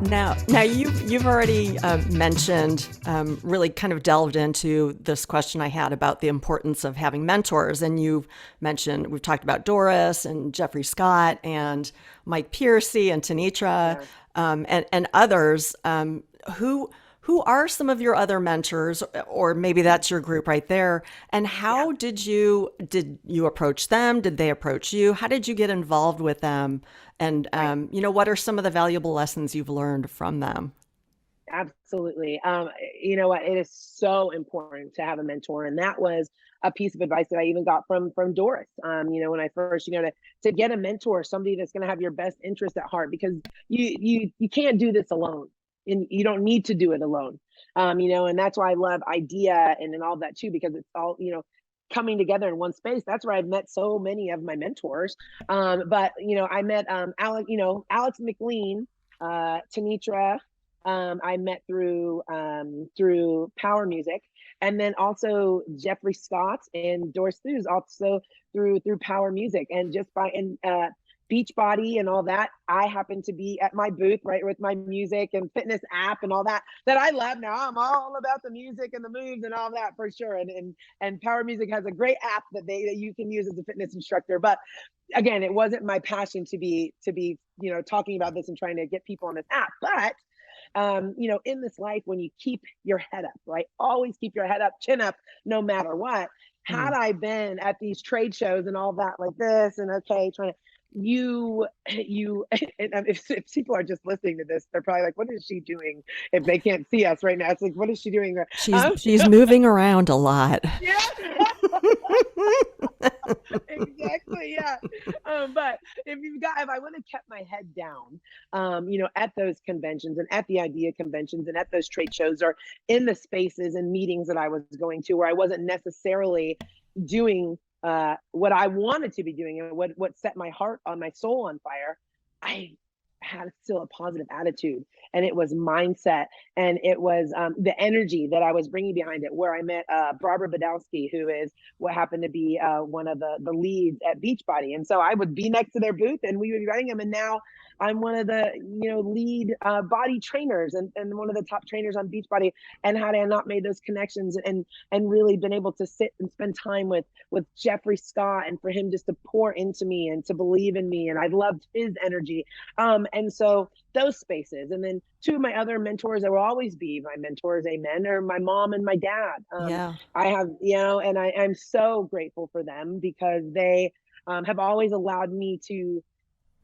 Now you've already mentioned, really kind of delved into this question I had about the importance of having mentors, and you've mentioned we've talked about Doris and Jeffrey Scott and Mike Piercy and Tanitra, Yeah. and others. Who are some of your other mentors, or maybe that's your group right there? And Yeah. how did you approach them? Did they approach you? How did you get involved with them? And Right. what are some of the valuable lessons you've learned from them? Absolutely. You know what? It is so important to have a mentor, and that was a piece of advice that I even got from Doris. When I first, to get a mentor, somebody that's going to have your best interest at heart, because you can't do this alone, and you don't need to do it alone. And that's why I love IDEA and all that too, because it's all coming together in one space. That's where I've met so many of my mentors. But I met Alex McLean, Tanitra. I met through Power Music, and then also Jeffrey Scott and Doris Thews also through Power Music, and just by and Beachbody and all that. I happen to be at my booth right with my music and fitness app and all that I love now. I'm all about the music and the moves and all that for sure. And Power Music has a great app that you can use as a fitness instructor. But again, it wasn't my passion to be talking about this and trying to get people on this app. But in this life, when you keep your head up, right? Always keep your head up, chin up, no matter what. Had Mm. I been at these trade shows and all that like this, and okay, trying to you and if people are just listening to this, they're probably like, what is she doing if they can't see us right now? It's like, what is she doing? She's moving around a lot. Yeah. Exactly, yeah. But if I would have kept my head down, at those conventions and at the idea conventions and at those trade shows, or in the spaces and meetings that I was going to, where I wasn't necessarily doing what I wanted to be doing and what set my heart on my soul on fire, I had still a positive attitude, and it was mindset, and it was the energy that I was bringing behind it. Where I met Barbara Badowski, who is what happened to be one of the leads at Beachbody, and so I would be next to their booth, and we would be writing them. And now I'm one of the lead body trainers, and one of the top trainers on Beachbody. And had I not made those connections and really been able to sit and spend time with Jeffrey Scott, and for him just to pour into me and to believe in me, and I loved his energy. And so those spaces, and then two of my other mentors that will always be my mentors, amen, are my mom and my dad. Yeah. I have, and I'm so grateful for them, because they have always allowed me to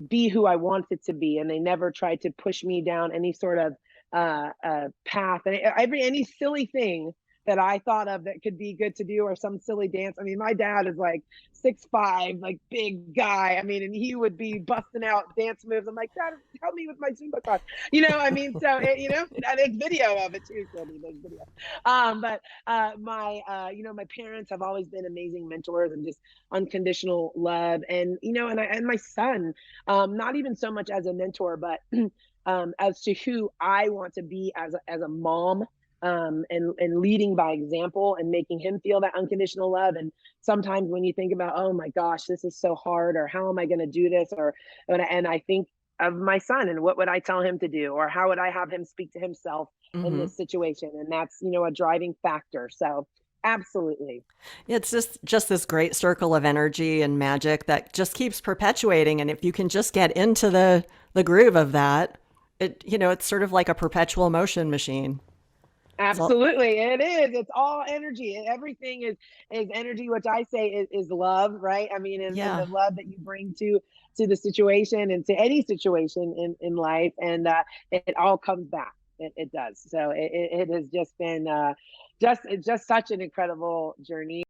be who I wanted to be, and they never tried to push me down any sort of path. And any silly thing that I thought of that could be good to do, or some silly dance. I mean, my dad is like 6'5", like big guy. I mean, and he would be busting out dance moves. I'm like, Dad, help me with my Zumba class. I mean, so there's video of it too. So there's video. But my parents have always been amazing mentors, and just unconditional love. And and my son, not even so much as a mentor, but as to who I want to be as a mom, and leading by example, and making him feel that unconditional love. And sometimes when you think about, oh my gosh, this is so hard, or how am I going to do this, and I think of my son, and what would I tell him to do, or how would I have him speak to himself in Hmm. this situation, and that's a driving factor. So absolutely. It's just this great circle of energy and magic that just keeps perpetuating. And if you can just get into the groove of that, it's sort of like a perpetual motion machine. So Absolutely, it is. It's all energy, and everything is energy, which I say is love, right? I mean, and the yeah. love that you bring to the situation, and to any situation in life, and it all comes back. It does. So it has just been it's just such an incredible journey.